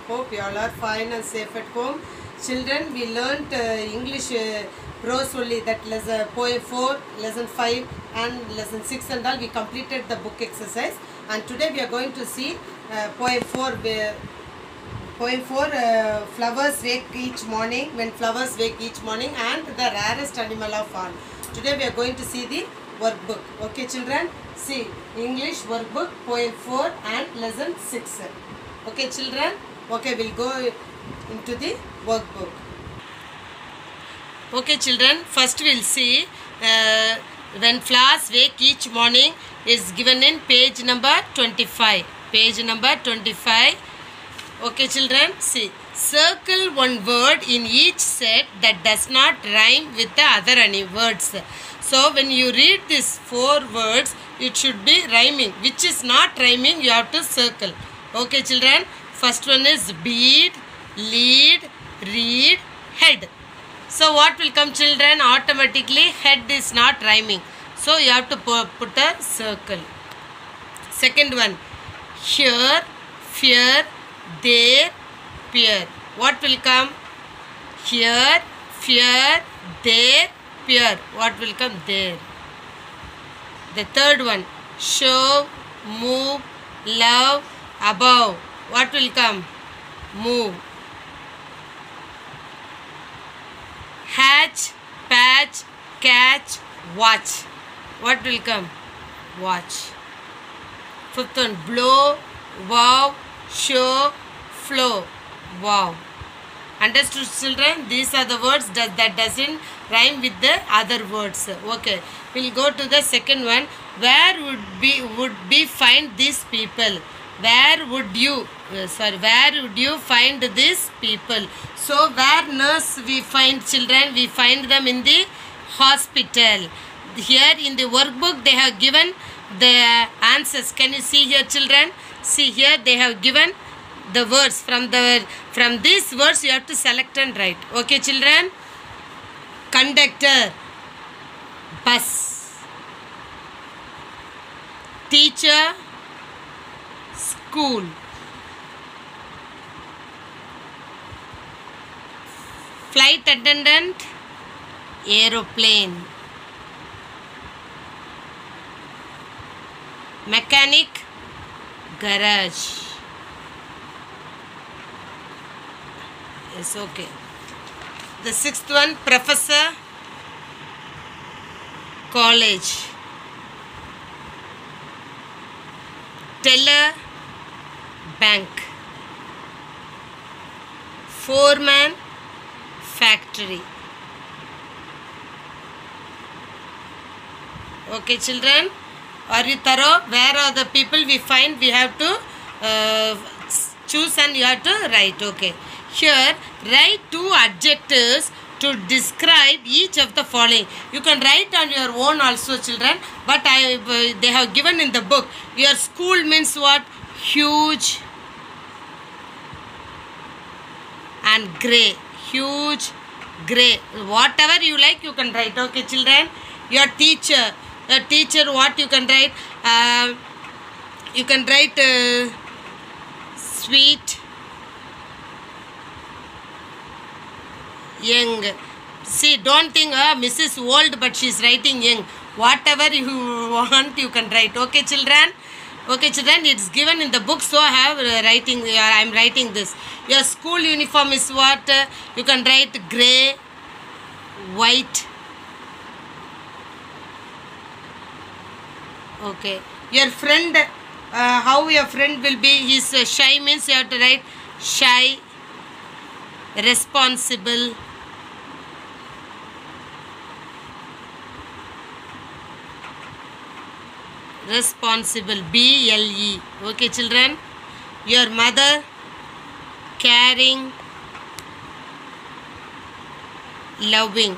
Hope you all are fine and safe at home. Children, we learnt English prose only, that lesson poem 4, lesson 5 and lesson 6 and all. We completed the book exercise, and today we are going to see poem 4. Flowers wake each morning, when flowers wake each morning, and the rarest animal of all. Today we are going to see the workbook. Okay children, see English workbook poem 4 and lesson 6. Okay children, okay, we'll go into the workbook. Okay children, first we'll see when flowers wake each morning is given in page number 25. Page number 25. Okay children, see, circle one word in each set that does not rhyme with the other any words. So when you read these 4 words, it should be rhyming. Which is not rhyming, you have to circle. Okay children, first one is bead, lead, read, head. So what will come children? Automatically head is not rhyming. So you have to put a circle. Second one, here, fear, there, peer. What will come? Here, fear, there, peer. What will come? There. The third one, show, move, love, above. What will come? Move. Hatch, patch, catch, watch. What will come? Watch. Fifth one, blow, wow, show, flow. Wow. Understood children? These are the words that doesn't rhyme with the other words. Okay. We'll go to the second one. Where would be find these people? Where would you find these people? So where nurse we find children? We find them in the hospital. Here in the workbook they have given the answers. Can you see here children? See here they have given the words. From these words you have to select and write. Okay children? Conductor, bus, teacher, school, flight attendant, aeroplane, mechanic, garage. Yes, okay. The sixth one, professor, college, teller, bank, foreman, factory. Okay children, are you thorough? Where are the people we find? We have to choose and you have to write. Okay. Here, write 2 adjectives to describe each of the following. You can write on your own also children, but they have given in the book. Your school means what? Huge and grey. Huge, grey. Whatever you like you can write. Okay children. Your teacher. Your teacher, what you can write? You can write sweet, young. See, don't think Mrs. Old, but she is writing young. Whatever you want, you can write. Okay, children? Okay, children, it's given in the book, so I am writing this. Your school uniform is what? You can write grey, white. Okay. Your friend, how your friend will be? His shy means you have to write shy, responsible, responsible, BLE. Okay children? Your mother, caring, loving.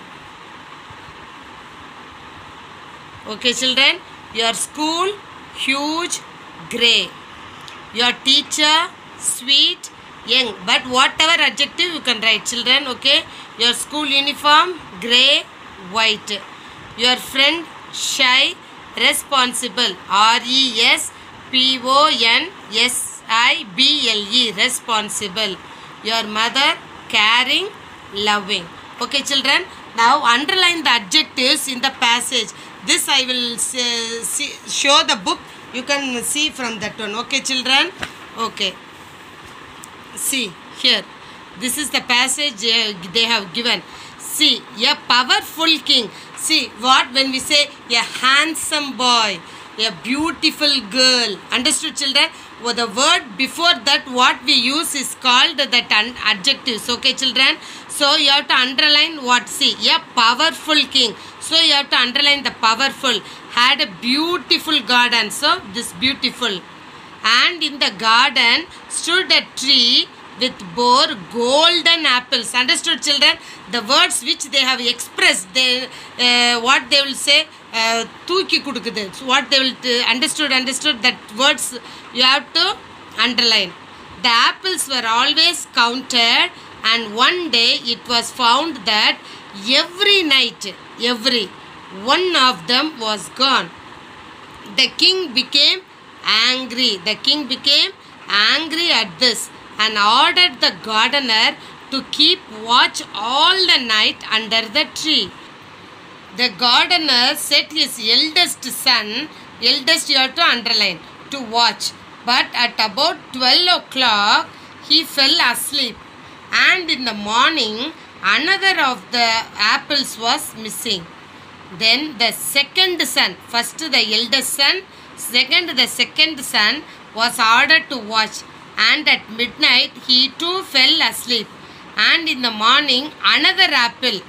Okay children? Your school, huge, grey. Your teacher, sweet, young. But whatever adjective you can write children. Okay? Your school uniform, grey, white. Your friend, shy, responsible, RESPONSIBLE. responsible. Your mother, caring, loving. Okay, children. Now underline the adjectives in the passage. This I will show the book. You can see from that one. Okay, children. Okay. See here. This is the passage they have given. See, a powerful king. See what when we say a handsome boy, a beautiful girl. Understood, children? Well, the word before that what we use is called that adjectives. Okay, children? So you have to underline what? See, a powerful king. So you have to underline the powerful. Had a beautiful garden. So this beautiful. And in the garden stood a tree with bore golden apples. Understood, children? The words which they have expressed, they what they will say, தூக்கி கொடுக்குது. So what they will understood that words you have to underline. The apples were always counted, and one day it was found that every night, every one of them was gone. The king became angry. The king became angry at this and ordered the gardener to keep watch all the night under the tree. The gardener set his eldest son, eldest you have to underline, to watch. But at about 12 o'clock, he fell asleep. And in the morning, another of the apples was missing. Then the second son, first the eldest son, the second son was ordered to watch. And at midnight, he too fell asleep. And in the morning, another apple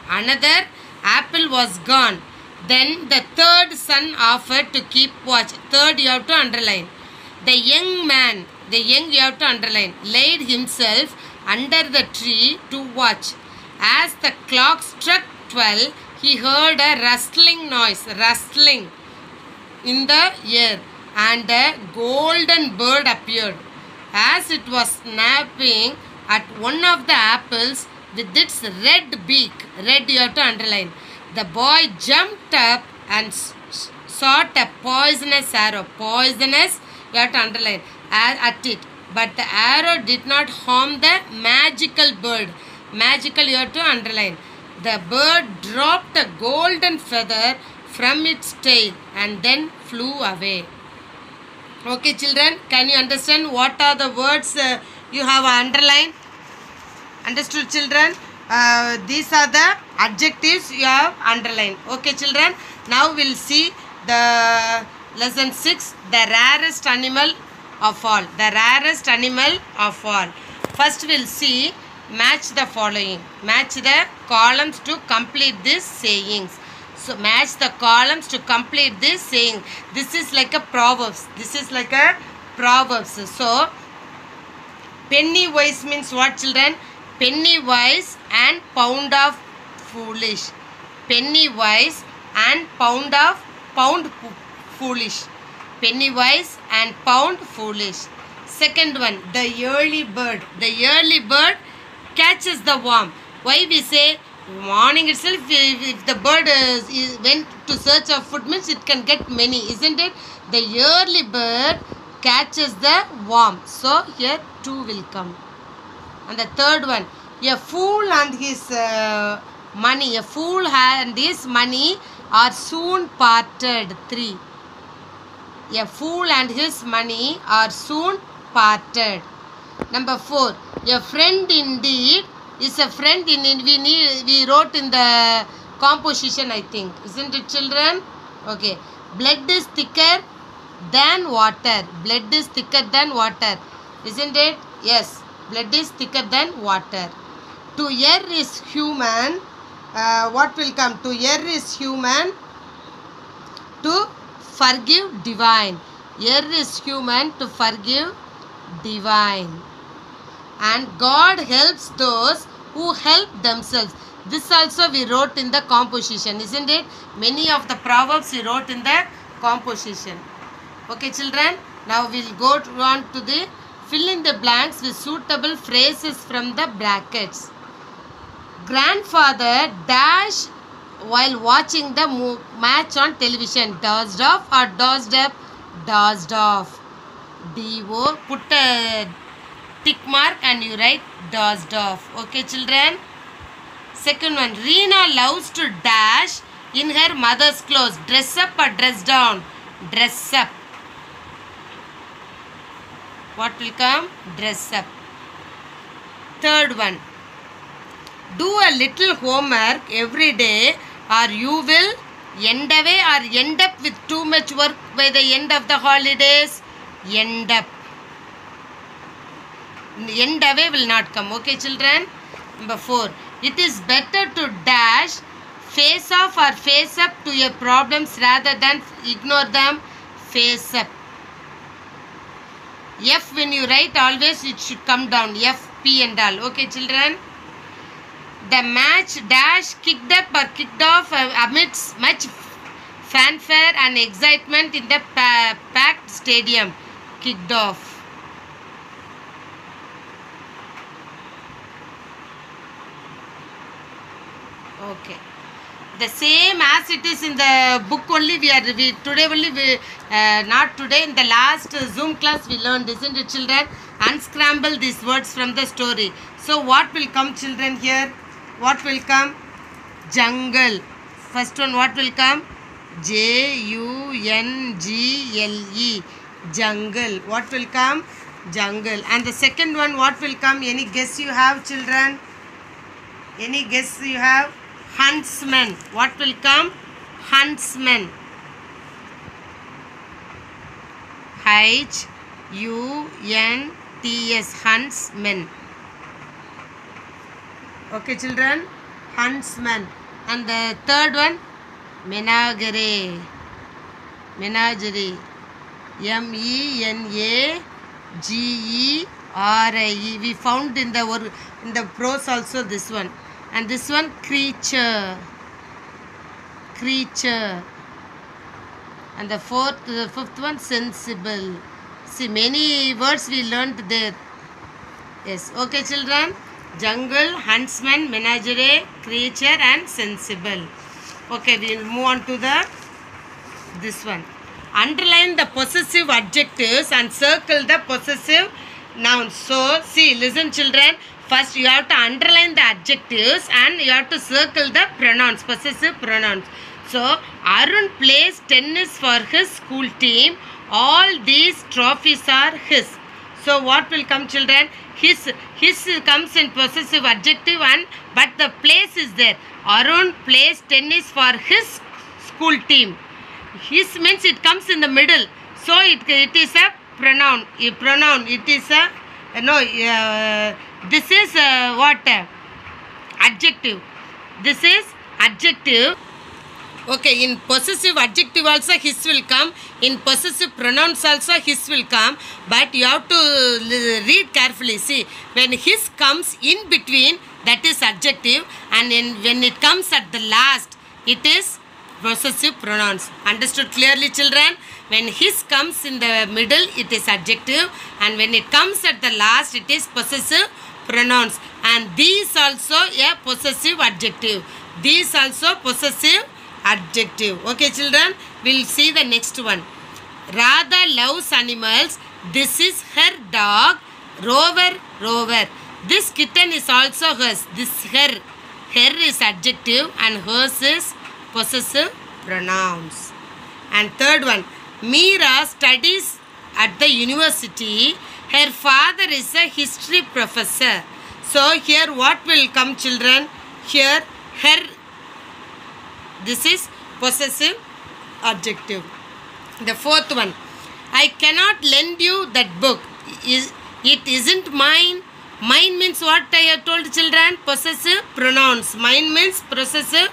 was gone. Then the third son offered to keep watch. Third you have to underline. The young man, you have to underline, laid himself under the tree to watch. As the clock struck 12, he heard a rustling noise, rustling in the air, and a golden bird appeared. As it was snapping at one of the apples with its red beak, red you have to underline. The boy jumped up and shot a poisonous arrow. Poisonous you have to underline at it. But the arrow did not harm the magical bird. Magical you have to underline. The bird dropped a golden feather from its tail and then flew away. Okay, children, can you understand what are the words you have underlined? Understood, children? These are the adjectives you have underlined. Okay, children. Now we'll see the lesson 6, the rarest animal of all. The rarest animal of all. First we'll see match the following. Match the columns to complete these sayings. So match the columns to complete this saying. This is like a proverbs. This is like a proverbs. So penny wise means what, children? Penny wise and pound of foolish. Penny wise and pound foolish. Penny wise and pound foolish. Second one, the early bird. The early bird catches the worm. Why we say morning itself, if the bird went to search of food, means it can get many, isn't it? The early bird catches the worm. So here 2 will come. And the third one, a fool and his money. A fool and his money are soon parted. 3. A fool and his money are soon parted. Number 4, a friend indeed is a friend in we wrote in the composition, I think, isn't it, children? Okay. Blood is thicker than water. Blood is thicker than water, isn't it? Yes, blood is thicker than water. To err is human. What will come? To err is human. To forgive, divine. Err is human. To forgive, divine. And God helps those who help themselves. This also we wrote in the composition, isn't it? Many of the proverbs we wrote in the composition. Okay, children. Now we'll go on to the fill in the blanks with suitable phrases from the brackets. Grandfather dash while watching the match on television. Dozed off or dozed up? Dozed off. D-O. Put a tick mark and you write dozed off. Okay, children. Second one. Reena loves to dash in her mother's clothes. Dress up or dress down? Dress up. What will come? Dress up. Third one. Do a little homework every day or you will end away or end up with too much work by the end of the holidays. End up. End away will not come. Okay, children. Number 4. It is better to dash, face off or face up to your problems rather than ignore them. Face up. F when you write always it should come down. F, P and all. Okay, children. The match dash kicked up or kicked off amidst much fanfare and excitement in the packed stadium. Kicked off. Okay. The same as it is in the book only not today, in the last Zoom class we learned, isn't it, children? Unscramble these words from the story. So what will come, children, here? What will come? Jungle. First one, what will come? Jungle. Jungle. What will come? Jungle. And the second one, what will come? Any guess you have, children? Any guess you have? Huntsman. What will come? Huntsman. H-U-N-T-S. Huntsman. Okay, children. Huntsman. And the third one? Menagerie. Menagerie. M-E-N-A-G-E-R-I-E. We found in the prose also this one. And this one, creature. Creature. And the fifth one, sensible. See, many words we learnt there. Yes. Okay, children. Jungle, huntsman, menagerie, creature and sensible. Okay, we will move on to this one. Underline the possessive adjectives and circle the possessive nouns. So, see, listen, children. First, you have to underline the adjectives and you have to circle the pronouns, possessive pronouns. So, Arun plays tennis for his school team. All these trophies are his. So, what will come, children? His comes in possessive adjective but the place is there. Arun plays tennis for his school team. His means it comes in the middle. So, it is a pronoun. It is a, this is what? Adjective. This is adjective. Okay, in possessive adjective also his will come. In possessive pronouns also his will come. But you have to read carefully. See, when his comes in between, that is adjective. And when it comes at the last, it is possessive pronouns. Understood clearly, children? When his comes in the middle, it is adjective. And when it comes at the last, it is possessive pronouns. And these also a possessive adjective. These also possessive adjective. Okay, children? We'll see the next one. Radha loves animals. This is her dog. Rover. This kitten is also hers. This her. Her is adjective and hers is possessive pronouns. And third one. Meera studies at the university. Her father is a history professor. So here what will come, children? Here her. This is possessive adjective. The fourth one. I cannot lend you that book. It isn't mine. Mine means what I have told, children? Possessive pronouns. Mine means possessive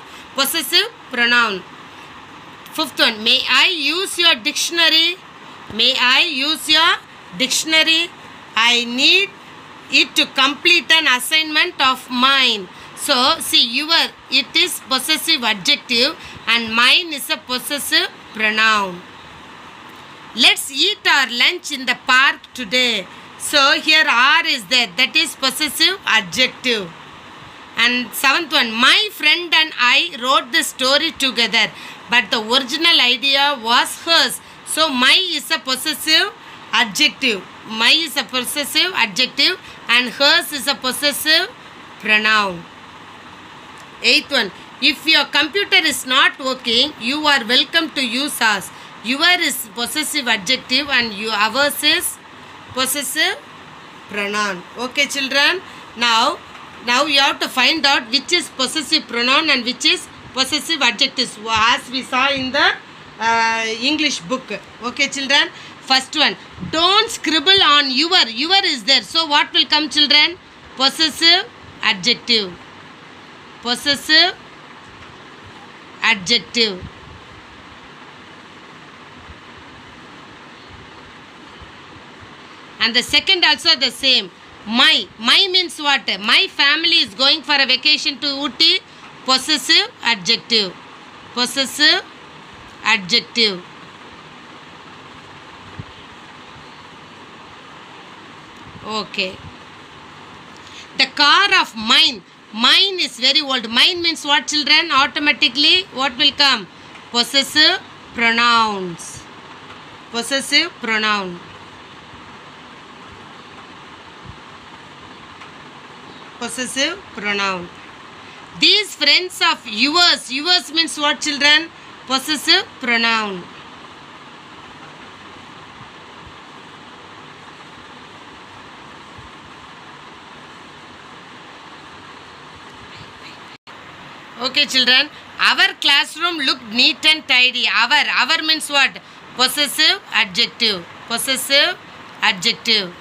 pronoun. Fifth one. May I use your dictionary? May I use your dictionary? I need it to complete an assignment of mine. So, see, it is possessive adjective and mine is a possessive pronoun. Let's eat our lunch in the park today. So, here are is there. That is possessive adjective. And seventh one. My friend and I wrote the story together. But the original idea was hers. So, my is a possessive adjective. My is a possessive adjective and hers is a possessive pronoun. 8th one. If your computer is not working, you are welcome to use ours. Your is possessive adjective and ours is possessive pronoun. Okay, children. Now you have to find out which is possessive pronoun and which is possessive adjectives, as we saw in the English book. Okay, children. First one. Don't scribble on your. Your is there. So what will come, children? Possessive adjective. Possessive adjective. And the second also the same. My means what? My family is going for a vacation to Ooty. Possessive adjective. Possessive adjective. Okay. The car of mine. Mine is very old. Mine means what, children? Automatically what will come? Possessive pronouns. Possessive pronoun. Possessive pronoun. These friends of yours. Yours means what, children? Possessive pronoun. Okay, children. Our classroom looked neat and tidy. Our means what? Possessive adjective. Possessive adjective.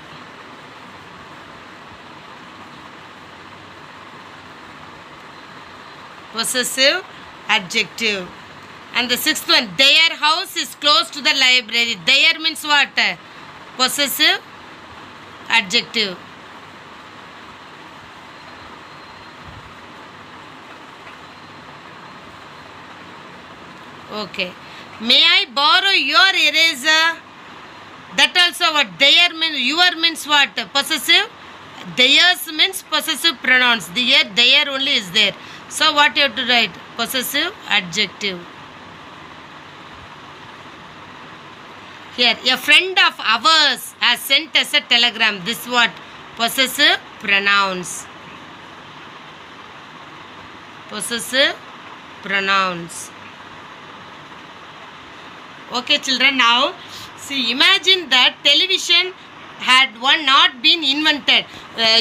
Possessive adjective. And the 6th one. Their house is close to the library. Their means what? Possessive adjective. Okay. May I borrow your eraser? That also what? Their means, your means what? Possessive. Theirs means possessive pronouns. Their only is there. So what you have to write? Possessive adjective. Here, a friend of ours has sent us a telegram. This what? Possessive pronouns. Possessive pronouns. Okay, children. Now, see, imagine that television had not been invented.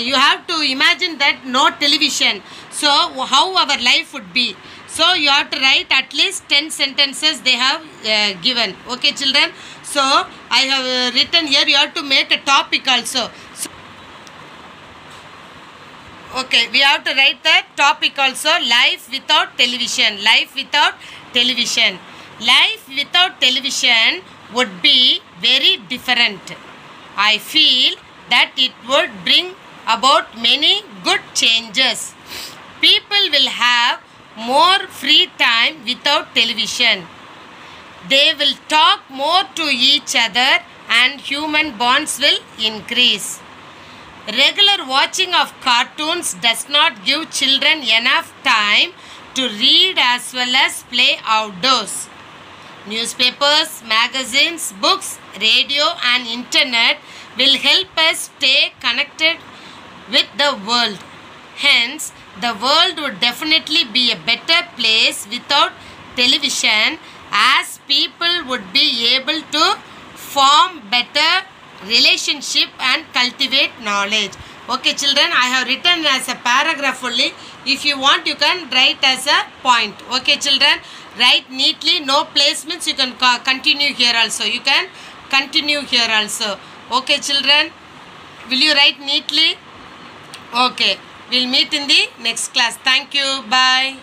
You have to imagine that no television. So, how our life would be. So, you have to write at least 10 sentences they have given. Okay, children. So, I have written here, you have to make a topic also. So, okay, we have to write the topic also. Life without television. Life without television. Life without television would be very different. I feel that it would bring about many good changes. People will have more free time without television. They will talk more to each other and human bonds will increase. Regular watching of cartoons does not give children enough time to read as well as play outdoors. Newspapers, magazines, books, radio and internet will help us stay connected with the world. Hence, the world would definitely be a better place without television, as people would be able to form better relationship and cultivate knowledge. Okay, children, I have written as a paragraph only. If you want, you can write as a point. Okay, children, write neatly. No placements. You can continue here also. You can continue here also. Okay, children, will you write neatly? Okay, we'll meet in the next class. Thank you. Bye.